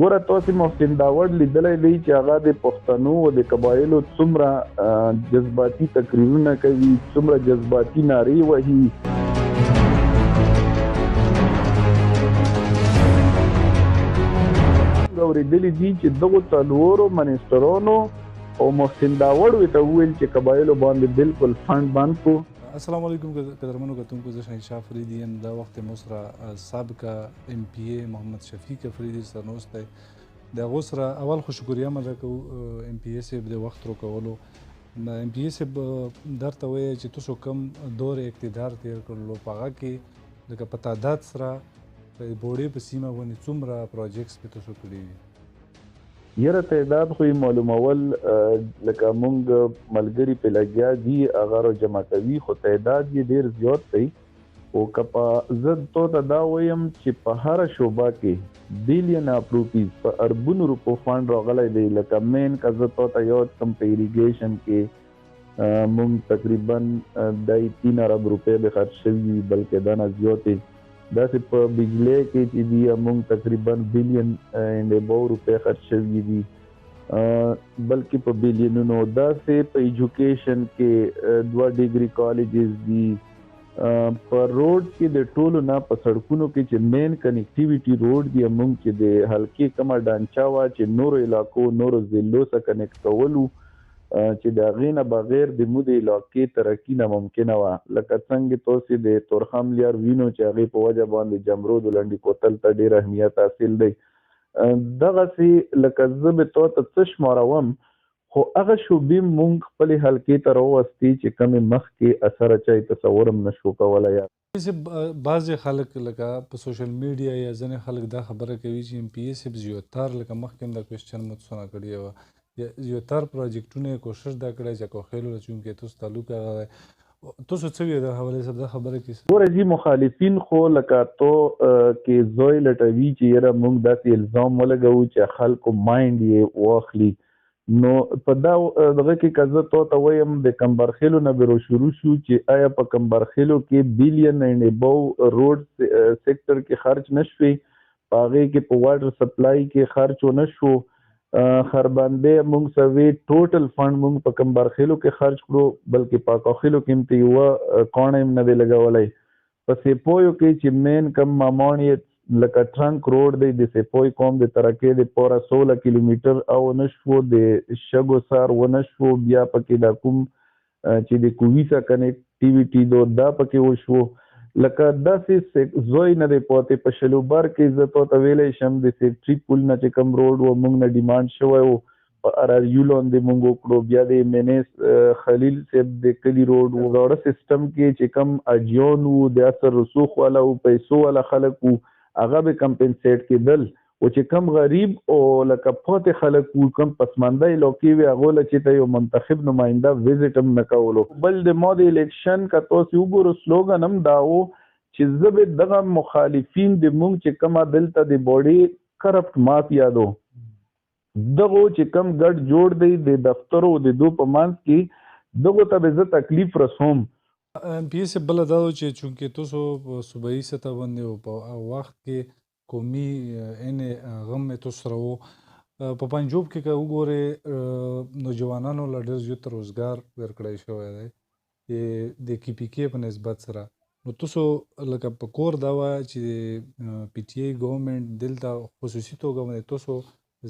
ګوره تاسې محسن داوړ لیدلی دی چې هغه د پښتنو او د قبایلو څومره جذباتي تقریرونه کوي، څومره جذباتي نارې وهي. اورېدلي دي چې دغو څلورو منسټرانو او محسن داوړ ورته وویل چې قبایلو باندې بالکل فنډ بند کړو. السلام علیکم قدرمنو کتونکو، زه شهنشاه فریدي یم. دا وخت مو سره سابقه ام پی ای محمد شفیق فریدي سره نوست دی. د هغو سره اول خو شکریه مده کوو ام پی ای صاحب د وخت راکولو. ام پی ای صاحب درته وایي چې تاسو کوم دور اقتدار تیر کړلو په هغه کې لکه په تعداد سره د بوړې په سیمه باندې څومره پروجیکټس په تاسو کړي دي؟ یاره تعداد خو یې معلومول لکه مونږ ملګري په لګیا دي هغه را جمع کوي، خو تعداد یې ډېر زیات دی. خو که په زه تو ته دا وایم چې په هره شعبه کې بیلین اف روپیز په اربونو روپو فنډ راغلی دی. لکه مین که زه تو ته یاد کړم په ایریګیشن کې مونږ تقریبا د 3 ارب روپۍ به خرج شوي، بلکې دا نه زیاتې. داسې په بجلی کې چې دي مونږ تقریبا بلین اینډ ابو روپۍ خرج شوي دي، بلکې په بلینونو. داسې په ایجوکیشن کې 2 ډیګري کالجز دي. په روډ کې د ټولو نه په سړکونو کې چې مین کنیکټیویټي روډ دی مونږ چې د حلقې کومه ډانچه وه چې نورو علاقو نورو ضلعو سره کنیکټ کولو چې د هغې نه بغیر د مو د علاقې ترقي ناممکنه وه. لکه څنګه تاسې د تورخم لیار وینو چې هغې په وجه باندې جمرود و لنډي کوتل ته ډېر اهمیت حاصل دی. دغسې لکه زه به تا ته څه شماروم، خو هغه شعبې مونږ خپلې حلقې ته راوستې چې کومې مخکې اثر چا تصور هم نشو کولی. بعضې خلک لکه په سوشل میډیا یا ځینې خلک دا خبره کوي چې ام پی ای صاحب زیاتر لکه مخکې هم دا کوېسچن مو تاسو نه کړې وه، زیاتر پروجیکټونه یې کوشش دا کړی چې کوخیلو له چونکې تاسو تعلق هغه دی. تاسو څه وایئ د حوالې سره دا خبره کې؟ ګوره جي مخالفین خو لکه تو کې زوی لټوي چې یاره مونږ داسې الزام ولګوو چې خلکو مایند یې واخلي. نو په دا دغه کې که زه تو ته وایم د کمبرخیلو نه به شروع شو چې آیا په کمبرخیلو کې بلین اینډ ابو روډ سیکټر کې خرچ نشوي، په هغې کې په واټر سپلای کې خرچ ونه شو. خربندې مونږ سوي ټوټل فنډ مونږ په کمبرخیلو کې خرچ کړو، بلکې په کاخیلو کې هم ته یوه کاڼه هم نه دی لګولی. په سیپویو کې چې مین کم مامان یې لکه ټرنک روډ دی د سیپوی قوم د ترکې د پوره 16 کیلومیټر او نشو د شګو سار ونه شو. بیا پکې دا کوم چې د کووي سره کنیکټیویټي دو دا پکې وشو. لکه داسې زوی نه دی پاتې. په شلوبر کې زه تو ته ویلی شم د سیکټري پول نه چې کوم روډ و مونږ نه ډیمانډ شوی و، په ارریو لاندې مونږ وکړو. بیا د منیس خلیل صاحب د کلي روډ و. واړه سیسټم کې چې کوم اجیون و د اثر رسوخ والا و پیسو والا خلک و هغه به کمپنسیټ کېدل، او چې کم غریب او لکه پاتې خلک وو کم پسمانده علاقې وي هغو له چې ته یو منتخب نماینده ویزټ هم نه کولو. بل د ما د الیکشن که تاسې وګورو سلوګن هم دا و چې زه به دغه مخالفین د مونږ چې کومه دلته د باډي کرپټ مافیا دو دغو چې کم ګډ جوړ دی د دفترو د دو په منځ کې دغو ته به زه تکلیف رسوم. ام پی ای صاحب بله دا چې چونکې تاسو په صوبایي سطح باندې او په وخت کې قومي غم یې تاسو سره و، په پنجاب کې که وګورئ نوجوانانو له ډېر زیات روزګار ورکړی شوی دی د کی پي کې په نسبت سره. نو تاسو لکه په کور دا وایه چې پی ټي آی ګورنمنټ دلته خصوصي توګه باندې تاسو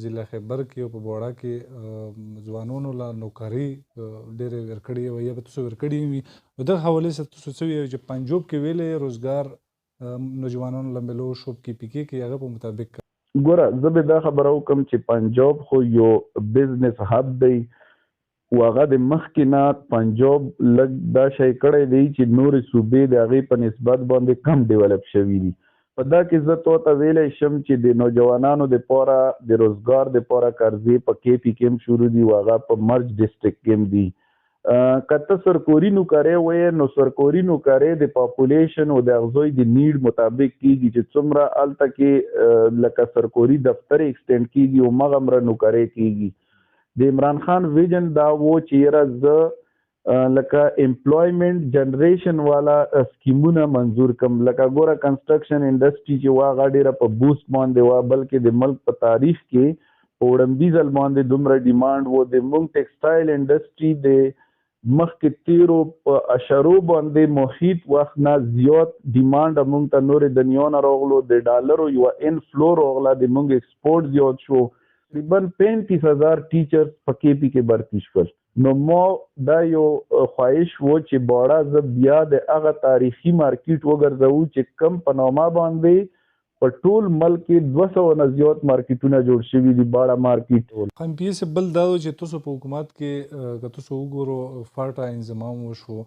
ضلع خیبر کې او په بوړا کې ځوانانو له نوکري ډېرې ورکړې وي یا به تاسو ورکړي وي. نو دغه حوالې سره تاسو څه وایئ چې پنجاب کې ویلی روزګار نوجوانانو له ملو شو په کې کې هغه په مطابق؟ ګوره زه به دا خبره وکړم چې پنجاب خو یو بزنس هب دی او هغه د مخکې نه پنجاب لږ دا شی کړی دی چې نورې صوبې د هغې په نسبت باندې کم ډیولپ شوي دي. په دا کې زه تو ته ویلی شم چې د نوجوانانو دپاره د روزګار دپاره قرضې په کې پي کې هم شروع دي او هغه په مرج ډسټرکټ کې هم دي. که ته سرکوري نوکرۍ وایې نو سرکوري نوکرۍ د پاپولیشن او د هغوی د نیډ مطابق کېږي چې څومره هلته کې لکه سرکوري دفتر ایکسټینډ کېږي همغومره نوکرۍ کېږي. د عمران خان ویژن دا و چې یاره زه لکه امپلویمنٹ جنریشن والا سکیمونه منظور کم لکه ګوره کنسټرکشن انډسټری چې واغه ډیره په بوست باندې وا بلکې د ملک په تاریخ کې په وړاندیز باندې دومره ډیماند وو د مونږ ټیکسټایل انډسټری د مخکې تیرو په اشرو باندې محیط وخت نه زیات ډیماند مونږ ته نورې دنیا نه راغلو د ډالرو یو انفلو راغله د مونږ ایکسپورټ زیات شو تقریبا 35,000 ټیچرز په کې پی کې برتی شول نو ما دا یو خواهش وو چې باړه زه بیا د هغه تاریخي مارکیټ وګرځو چې کم په نامه باندې په ټول ملک کې 200 نه زیات مارکیټونه جوړ شوي دي باړه مارکیټ هم پی اس بل دا چې تاسو په حکومت کې که تاسو وګورو فاټا انضمام وشو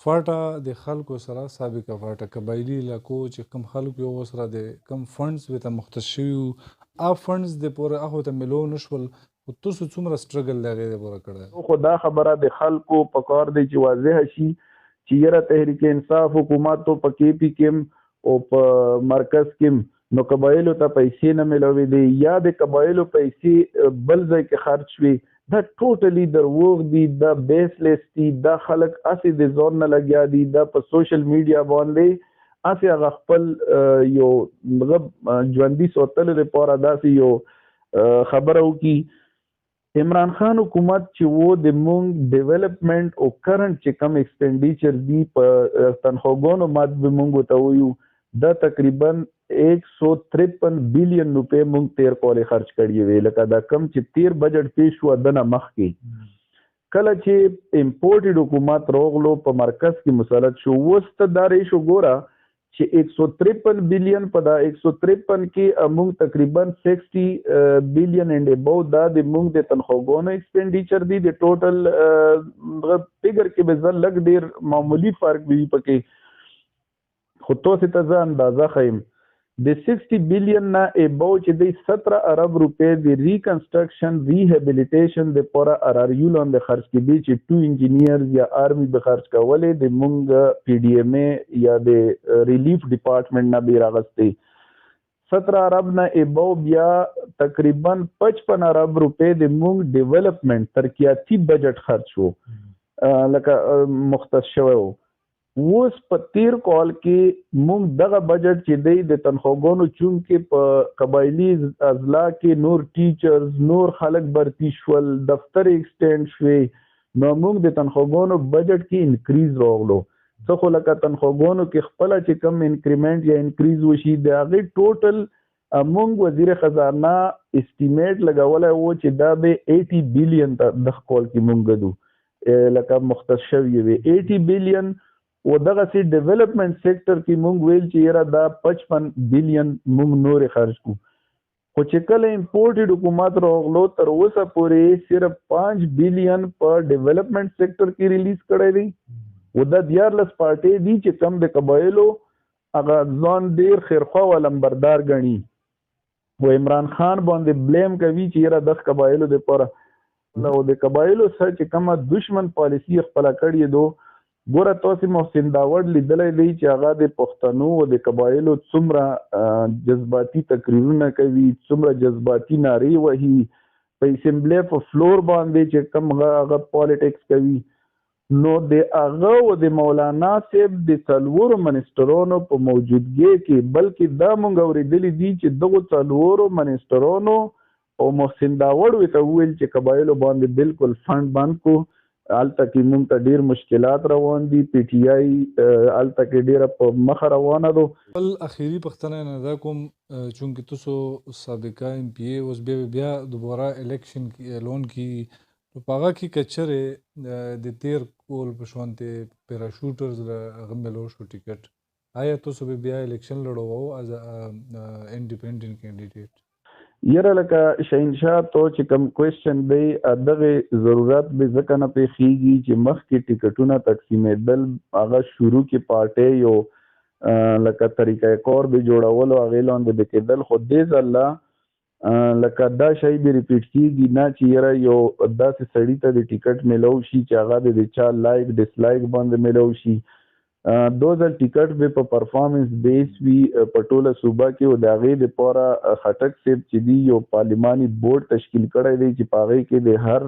فاټا د خلکو سره سابقه فاټا قبایلی علاقو چې کم خلکو یو سره د کم فندز ورته مختص شوي ا فندز د پوره هغه ته ملو نشول او تاسو څومره سټرګل لغې د پوره کړل خو دا خبره د خلکو په کار دی چې واضح شي چې یره تحریک انصاف حکومت ته په کې پی کې او په مرکز کې نو قبایلو ته پیسې نه ملوي دي یا د قبایلو پیسې بل ځای کې خرج شوي دا ټوټلی دروغ دي دا بیسلیس دي دا خلک اسې د ځون نه لګیا دي دا په سوشل میډیا باندې اسې هغه خپل یو ژوندي ساتلو لپاره داسې یو خبره وکړي عمران خان حکومت چې وو د مونږ ډیولپمنٹ او کرنٹ چې کم ایکسپینډیچر دی په تنخواګانو مات به مونږ ته ویو دا تقریبا 153 بلین روپے مونږ تیر کولې خرچ کړی وی لکه دا کم چې تیر بجټ پیش شو دنه مخ کې کله چې امپورټډ حکومت روغلو په مرکز کې مسلط شو وست داري شو ګورا چې 153 بلین په دا 153 کې موږ تقریبا 60 بلین اینڈ ابو دا د موږ د تنخواګانو ایکسپینډیچر دی د ټوټل فګر کې به زل لګ ډیر معمولی فرق وی پکې خو تاسو ته ځان اندازه خیم د 60 بلین نه ابو چې د 17 ارب روپے د ریکنسټرکشن ریهابیلیټیشن د پورا RRU لاندې خرج کړي چې ټو انجینیرز یا آرمی به خرج کولې د مونږ پی ډی ایم ای یا د ریلیف ډپارټمنټ نه به راغستې 17 ارب نه ابو بیا تقریبا 55 ارب روپے د مونږ ډیولپمنٹ ترقیاتی بجټ خرج شو لکه مختص شوی وو اوس په تیر کال کې مونږ دغه بجټ چې دی د تنخواګانو چون کې په قبایلی اضلاع کې نور ټیچرز نور خلک برتی شول دفتر ایکسټینډ شوی نو مونږ د تنخواګانو بجټ کې انکریز راغلو څه خو لکه تنخواګانو کې خپل چې کم انکریمنٹ یا انکریز وشي د هغه ټوټل مونږ وزیر خزانه استیمیټ لګولای وو چې دا به 80 بلین د کال کې مونږ دو لکه مختص شوی وي 80 بلین و دغه سي ډیولپمنٹ سېکټر کې مونږ ویل چې یره دا 55 بلین مونږ نور خرج کو خو چې کله امپورټډ حکومت راغلو تر اوسه پورې صرف 5 بلین په ډیولپمنٹ سېکټر کې ریلیز کړی دی و د 14 پارټي دي چې کم د قبایلو هغه ځان ډیر خیرخوا او لمبردار غني و عمران خان باندې بلیم کوي چې یره د قبایلو د پر نو د قبایلو سره چې کومه دشمن پالیسی خپل کړی دو ګوره تاسو محسن داوړ لیدلای دی چې هغه د پښتنو او د قبایلو څومره جذباتي تقریرونه کوي څومره جذباتي ناري وهي په اسمبلی په فلور باندې چې کوم هغه پالیټکس کوي نو د هغه او د مولانا صاحب د څلورو منسټرونو په موجودګۍ کې بلکې دا مونږ اورېدلی دي چې دغه څلورو منسټرونو او محسن داوړ ورته وویل چې قبایلو باندې بالکل فند بند کو الته کې مونږ ته ډیر مشکلات روان دي پی ټی آی الته کې ډیر په مخ روانه ده بل اخیری پښتنه نه دا کوم چونکه تاسو سابقه ایم پی ای اوس بیا دوباره الیکشن لون کی په هغه کې کچره د تیر کول په شوانته پیراشوټرز غملو شو ټیکټ آیا تاسو بیا الیکشن لړوو از انډیپندنت کینډیډیټ یره لکه شهنشاه تو چې کوم کوېسچن دی دغه ضرورت به ځکه نه پیښیږي چې مخکې ټیکټونه تقسیمېدل هغه شروع کې پارټۍ یو لکه طریقه کار به جوړول او هغې لاندې به کېدل خو دې ځله لکه دا شی به ریپیټ کېږي نه چې یره یو داسې سړي ته د ټیکټ میلو شي چې هغه د چا لایک ډسلایک باندې میلو شي دو ځل ټیکټ به په پرفارمنس بیس وي په ټوله صوبه کې او د هغې دپاره خټک صاحب چې دی یو پارلیماني بورډ تشکیل کړی دی چې په هغې کې د هر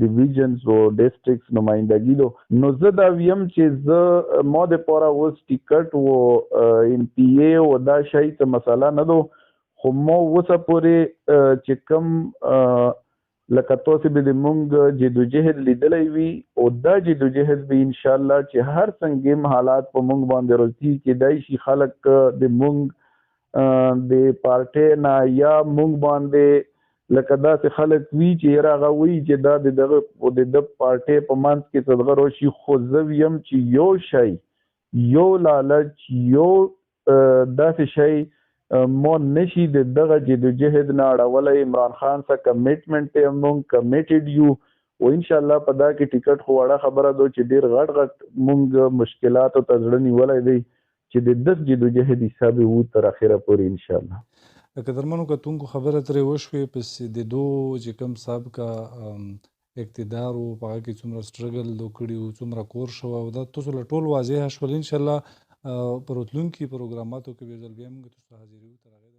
ډیویژنز او ډسټرکټس نمایندګي دو. نو زه دا ویم چې زه ما دپاره اوس ټیکټ او ایم پی ای او دا شی څه مسله نه دو، خو ما اوسه پورې چې کوم لکه تاسو به د مونږ جدوجهد لیدلی وي او دا جدوجهد به انشاءالله چې هر څنګه حالات په مونږ باندې راځي کېدای شي خلک د مونږ د پارټۍ نه یا مونږ باندې لکه داسې خلک وي چې یاره هغه وایي چې دا د دغه د پارټۍ په منځ کې څه دغه راشي، خو زه ویم چې یو شی یو لالچ یو داسې شی مو نشي د دغه جدوجهد نه اړولی. عمران خان سره کمیټمنټ دی، مونږ کمیټډ یو او انشاءالله په دا کې ټیکټ خو وړه خبره ده چې ډېر غټ مونږ مشکلاتو ته زړه نیولی دی چې د دغ جدوجهد حساب وو تر اخره پورې انشاءالله. لکه درمنو کتونکو خبره ترې وشوې پس د دو چې کوم سابقه اقتدار و په هغه کې څومره سټرګل دو کړي و څومره کور شو او دا تاسو له ټول واضح شول. انشاءالله په راتلونکي پروګراماتو کې به ځل بیا موږ تاسو حاضر یو.